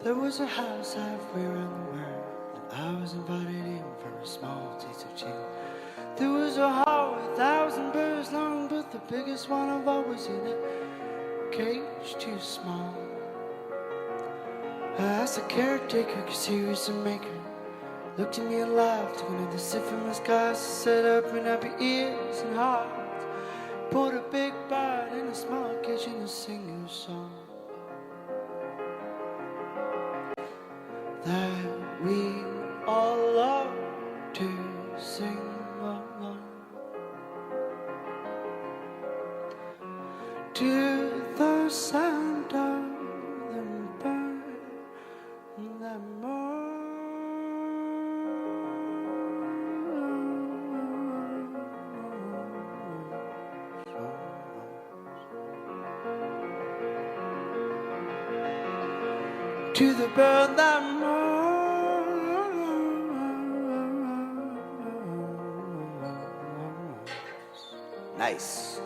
There was a house halfway around the world, and I was invited in for a small taste of cheer. There was a hall 1,000 birds long, but the biggest one of all was in a cage too small. I asked the caretaker, cause he was a maker. Looked at me and laughed, took another sip from his glass, said, open up your ears and hearts. Put a big bite in a small kitchen and sing you a song that we all love to sing along. To the sound of them burn that to the bird that mourns. Nice.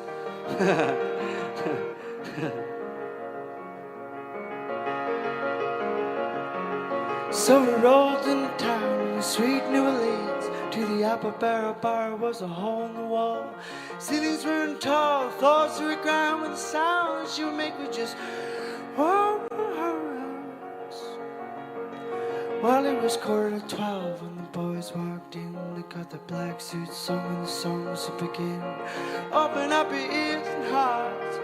So we rolled into town in the sweet New Orleans. To the Apple Barrel Bar was a hole in the wall. Ceilings weren't tall, floors were ground with the sounds you would make with just well, it was 11:45 when the boys walked in. They got their black suits on when the songs would begin. Open up your ears and hearts,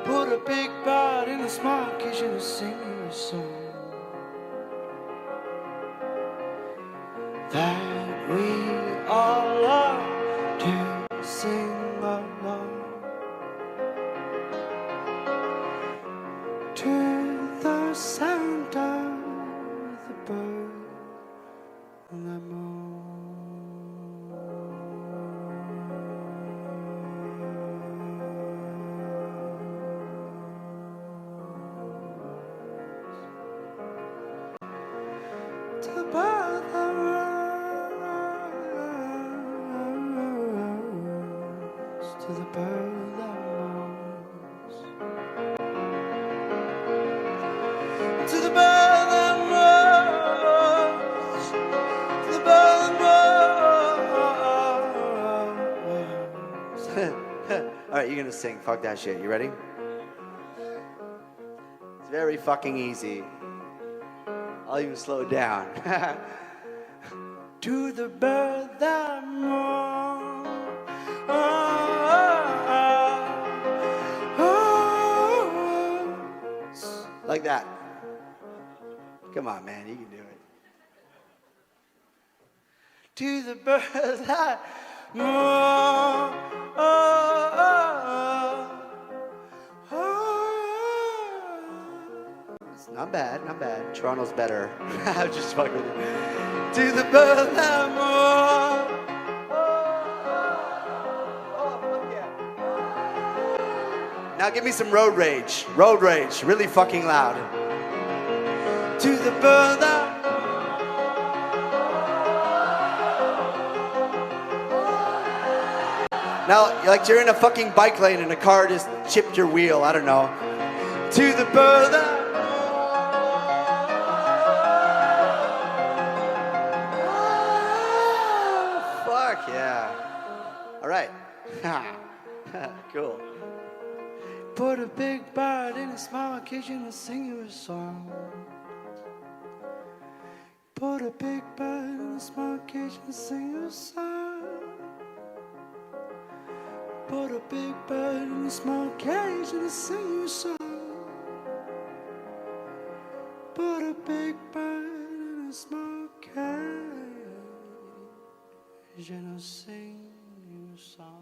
put a big bite in a small kitchen and sing you a song that we all love to sing along. To the sound of the bird and the moon. To the bird that moves, to the bird that moves, to the bird that moves, to the bird that moves. All right, you're gonna sing. Fuck that shit. You ready? It's very fucking easy. I'll even slow it down. To the bird that moves. Like that. Come on, man, you can do it. To the bird that moves. Not bad, not bad. Toronto's better. I'm just fucking with you. To the bird that moves. Now give me some road rage. Road rage, really fucking loud. To the bird that. Now, like you're in a fucking bike lane and a car just chipped your wheel. I don't know. To the bird that. Fuck yeah. All right. Cool. Put a big bite in a small kitchen and sing you a song. Put a big bite in a small kitchen and sing you a song. Put a big bite in a small cage and sing you a song. Put a big bite in a small cage and I'll sing you a song.